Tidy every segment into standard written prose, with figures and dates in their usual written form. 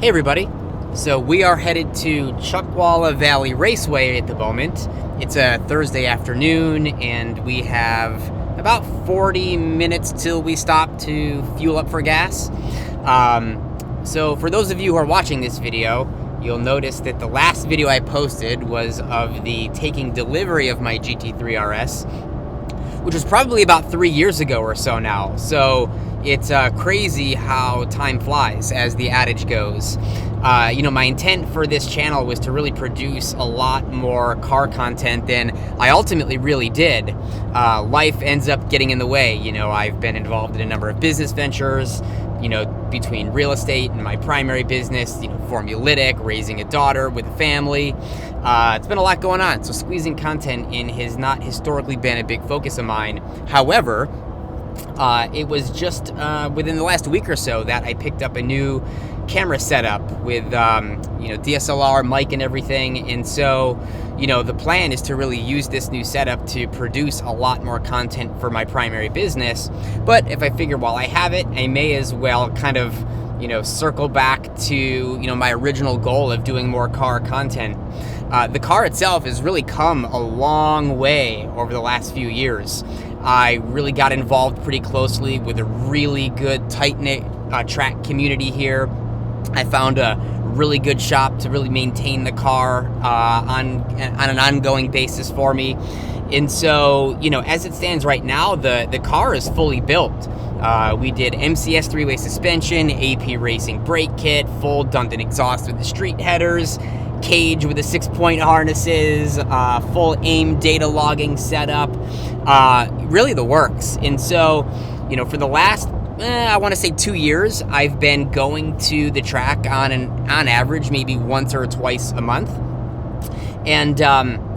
Hey everybody, so we are headed to Chuckwalla Valley Raceway at the moment. It's a Thursday afternoon and we have about 40 minutes till we stop to fuel up for gas. So for those of you who are watching this video, you'll notice that the last video I posted was of the taking delivery of my GT3RS, which was probably about 3 years ago or so now. So it's crazy how time flies, as the adage goes. My intent for this channel was to really produce a lot more car content than I ultimately really did. Life ends up getting in the way. I've been involved in a number of business ventures, between real estate and my primary business, Formulitic, raising a daughter with a family. It's been a lot going on, so squeezing content in has not historically been a big focus of mine. However, it was just within the last week or so that I picked up a new camera setup with DSLR mic and everything, and so the plan is to really use this new setup to produce a lot more content for my primary business. But if I figure while I have it, I may as well kind of circle back to my original goal of doing more car content. The car itself has really come a long way over the last few years. I really got involved pretty closely with a really good tight-knit track community here. I found a really good shop to really maintain the car on an ongoing basis for me. And so, as it stands right now, the car is fully built. We did MCS 3-way suspension, AP racing brake kit, full Dundon exhaust with the street headers, cage with the 6-point harnesses, full AIM data logging setup, really the works. And so, for the last, I want to say 2 years, I've been going to the track on average maybe once or twice a month. And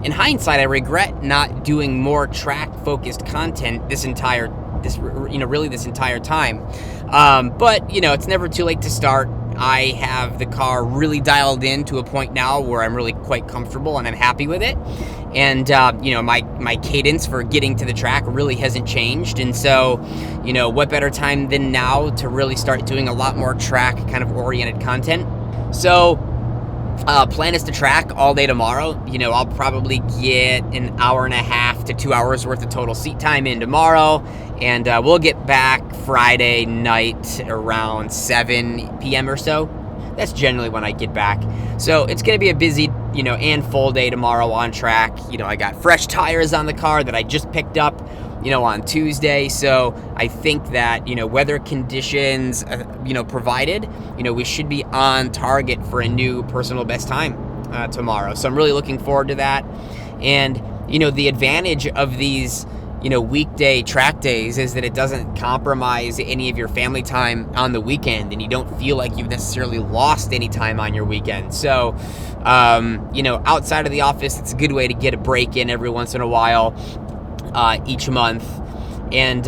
in hindsight, I regret not doing more track-focused content this entire time. But it's never too late to start. I have the car really dialed in to a point now where I'm really quite comfortable and I'm happy with it. And, my cadence for getting to the track really hasn't changed. And so, what better time than now to really start doing a lot more track kind of oriented content. So, plan is to track all day tomorrow. I'll probably get an hour and a half to 2 hours worth of total seat time in tomorrow. And we'll get back Friday night around 7 p.m. or so. That's generally when I get back. So it's going to be a busy, and full day tomorrow on track. I got fresh tires on the car that I just picked up, on Tuesday. So I think that, weather conditions, provided, we should be on target for a new personal best time tomorrow. So I'm really looking forward to that. And, the advantage of these weekday track days is that it doesn't compromise any of your family time on the weekend, and you don't feel like you've necessarily lost any time on your weekend. So, outside of the office, it's a good way to get a break in every once in a while, each month, and,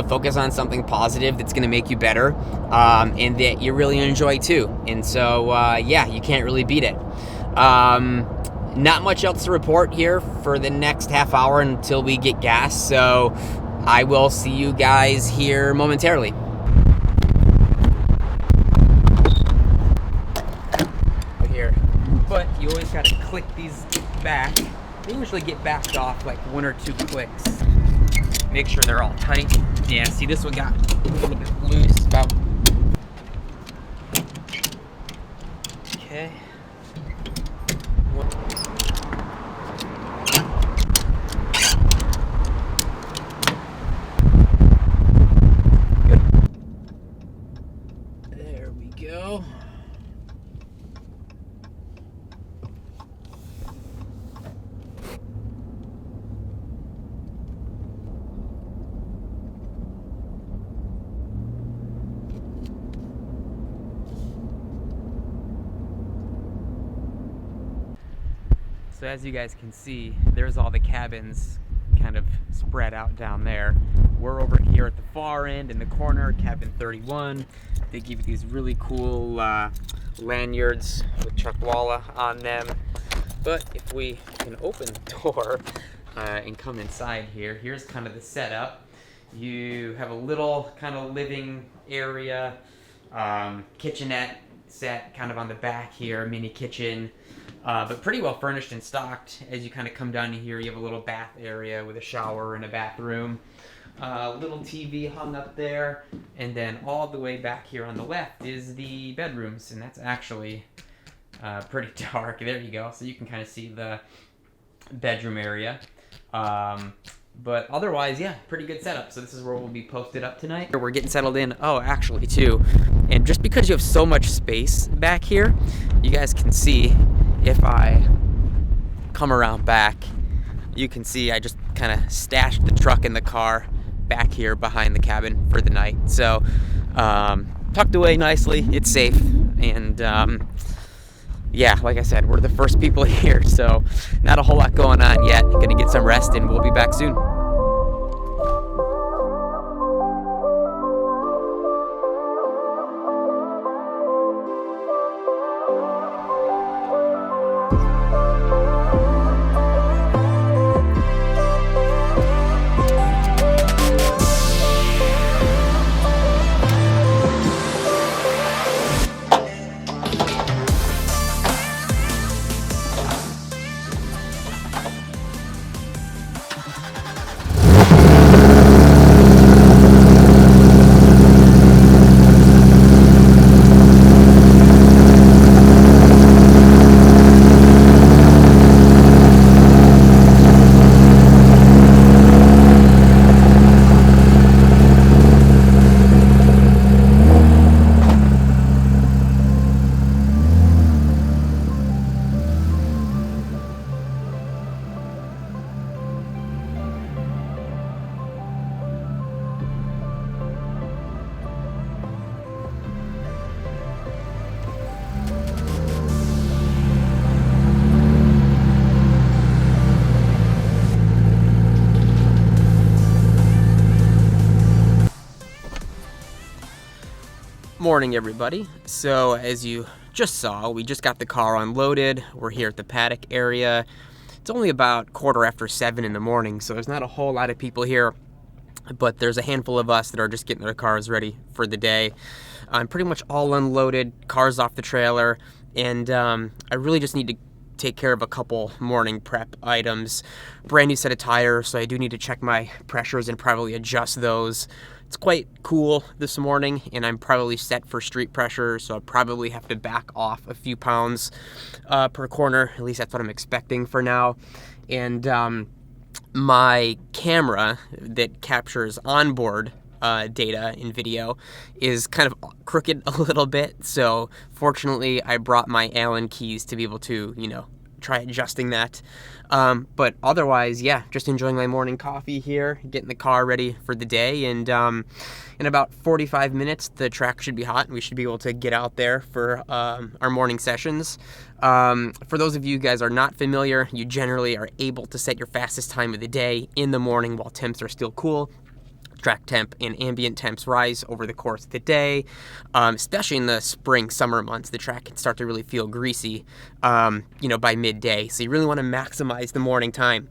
focus on something positive that's going to make you better, and that you really enjoy too. And so, you can't really beat it. Not much else to report here for the next half hour until we get gas, so I will see you guys here momentarily. Here, but you always gotta click these back. They usually get backed off like 1 or 2 clicks. Make sure they're all tight. Yeah, see, this one got a little bit loose about. Okay. There we go. So as you guys can see, there's all the cabins kind of spread out down there. We're over here at the far end in the corner, cabin 31. They give you these really cool lanyards with Chuckwalla on them. But if we can open the door and come inside here, here's kind of the setup. You have a little kind of living area, kitchenette, set kind of on the back here, mini kitchen, but pretty well furnished and stocked. As you kind of come down here, you have a little bath area with a shower and a bathroom. Little TV hung up there, and then all the way back here on the left is the bedrooms, and that's actually pretty dark. There you go. So you can kind of see the bedroom area. But otherwise, yeah, pretty good setup. So this is where we'll be posted up tonight. We're getting settled in. Oh, actually, too. And just because you have so much space back here, you guys can see if I come around back, you can see I just kind of stashed the truck in the car back here behind the cabin for the night. So tucked away nicely. It's safe. And yeah, like I said, we're the first people here, so not a whole lot going on yet. Gonna get some rest, and we'll be back soon. Morning, everybody. So as you just saw, we just got the car unloaded. We're here at the paddock area. It's only about 7:15 in the morning, so there's not a whole lot of people here, but there's a handful of us that are just getting their cars ready for the day. I'm pretty much all unloaded, cars off the trailer, and I really just need to take care of a couple morning prep items. Brand new set of tires, so I do need to check my pressures and probably adjust those. It's quite cool this morning, and I'm probably set for street pressure, so I'll probably have to back off a few pounds per corner. At least that's what I'm expecting for now. And my camera that captures onboard data in video is kind of crooked a little bit, so fortunately I brought my Allen keys to be able to, try adjusting that. But otherwise, yeah, just enjoying my morning coffee here, getting the car ready for the day, and in about 45 minutes the track should be hot and we should be able to get out there for our morning sessions. For those of you guys are not familiar, you generally are able to set your fastest time of the day in the morning while temps are still cool. Track temp and ambient temps rise over the course of the day, especially in the spring, summer months. The track can start to really feel greasy, by midday. So you really want to maximize the morning time.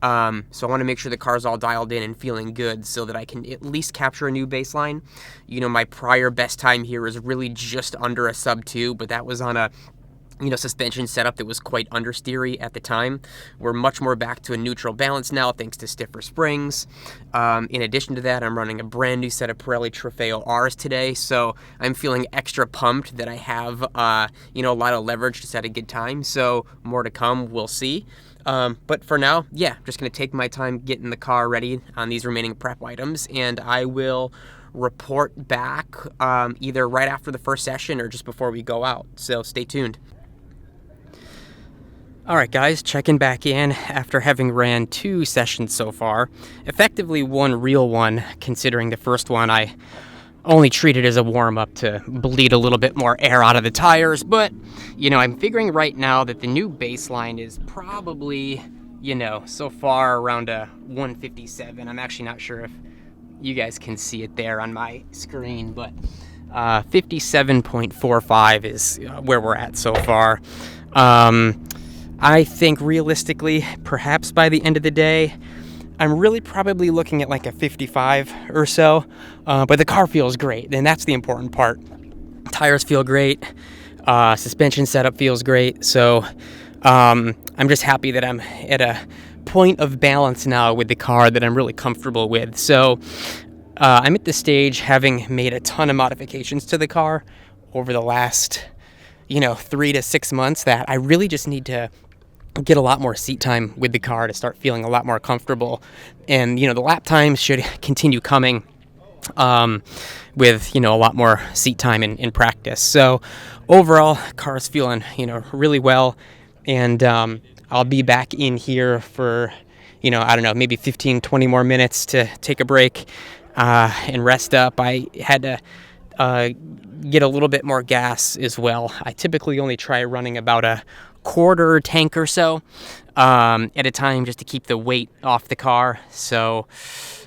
So I want to make sure the car's all dialed in and feeling good so that I can at least capture a new baseline. My prior best time here is really just under a sub 2, but that was on a suspension setup that was quite understeery at the time. We're much more back to a neutral balance now thanks to stiffer springs. In addition to that, I'm running a brand new set of Pirelli Trofeo Rs today, so I'm feeling extra pumped that I have a lot of leverage to set a good time. So more to come, we'll see. But for now, yeah, just gonna take my time getting the car ready on these remaining prep items, and I will report back either right after the first session or just before we go out. So stay tuned. Alright guys, checking back in after having ran 2 sessions so far. Effectively one real one, considering the first one I only treated as a warm-up to bleed a little bit more air out of the tires. But, I'm figuring right now that the new baseline is probably, so far around a 157. I'm actually not sure if you guys can see it there on my screen, but 57.45 is where we're at so far. I think realistically, perhaps by the end of the day, I'm really probably looking at like a 55 or so, but the car feels great, and that's the important part. Tires feel great. Suspension setup feels great. So I'm just happy that I'm at a point of balance now with the car that I'm really comfortable with. So I'm at the stage, having made a ton of modifications to the car over the last 3 to 6 months, that I really just need to get a lot more seat time with the car to start feeling a lot more comfortable. And the lap times should continue coming with a lot more seat time in practice. So overall, car is feeling really well, and I'll be back in here for I don't know, maybe 15-20 more minutes to take a break and rest up. I had to get a little bit more gas as well. I typically only try running about a quarter tank or so at a time, just to keep the weight off the car. So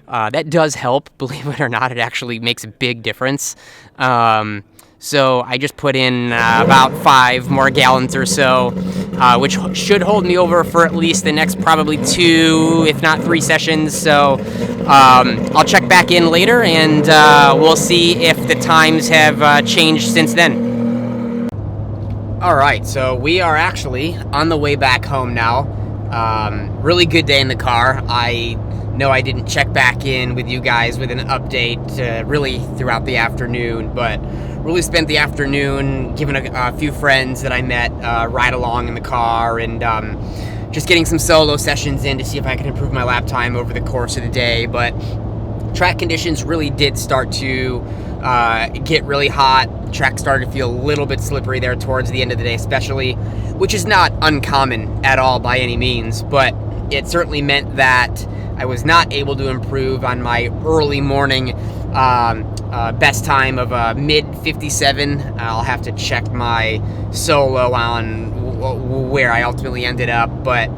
that does help, believe it or not. It actually makes a big difference. So I just put in about 5 more gallons or so, which should hold me over for at least the next probably 2, if not 3 sessions. So I'll check back in later, and we'll see if the times have changed since then. All right, so we are actually on the way back home now. Really good day in the car. I know I didn't check back in with you guys with an update really throughout the afternoon, but really spent the afternoon giving a few friends that I met ride along in the car, and just getting some solo sessions in to see if I could improve my lap time over the course of the day. But track conditions really did start to get really hot. Track started to feel a little bit slippery there towards the end of the day especially, which is not uncommon at all by any means, but it certainly meant that I was not able to improve on my early morning best time of mid 57. I'll have to check my solo on where I ultimately ended up, but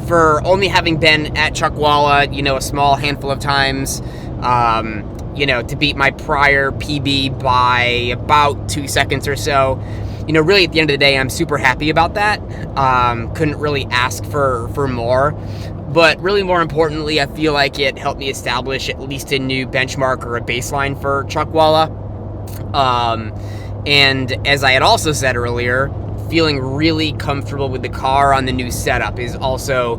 for only having been at Chuckwalla, a small handful of times, to beat my prior PB by about 2 seconds or so, really at the end of the day, I'm super happy about that. Couldn't really ask for more. But really, more importantly, I feel like it helped me establish at least a new benchmark or a baseline for Chuckwalla. And as I had also said earlier, feeling really comfortable with the car on the new setup is also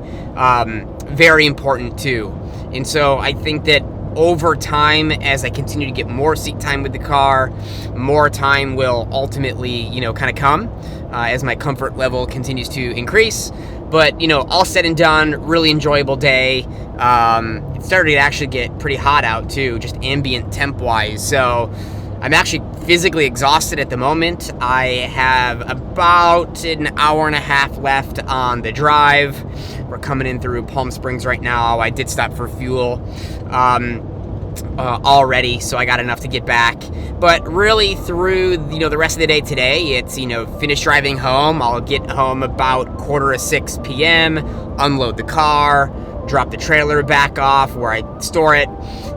very important too. And so I think that over time, as I continue to get more seat time with the car, more time will ultimately, kind of come as my comfort level continues to increase. But, all said and done, really enjoyable day. It started to actually get pretty hot out too, just ambient temp-wise. So I'm actually physically exhausted at the moment. I have about an hour and a half left on the drive. We're coming in through Palm Springs right now. I did stop for fuel already, so I got enough to get back. But really, through the rest of the day today, it's finish driving home. I'll get home about 5:45 p.m., unload the car, drop the trailer back off where I store it,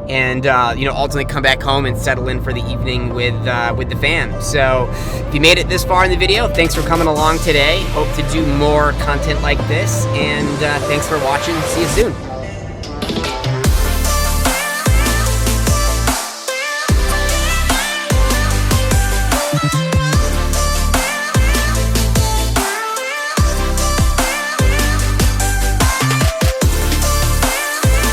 and ultimately come back home and settle in for the evening with the fam. So if you made it this far in the video, thanks for coming along today. Hope to do more content like this, and thanks for watching. See you soon.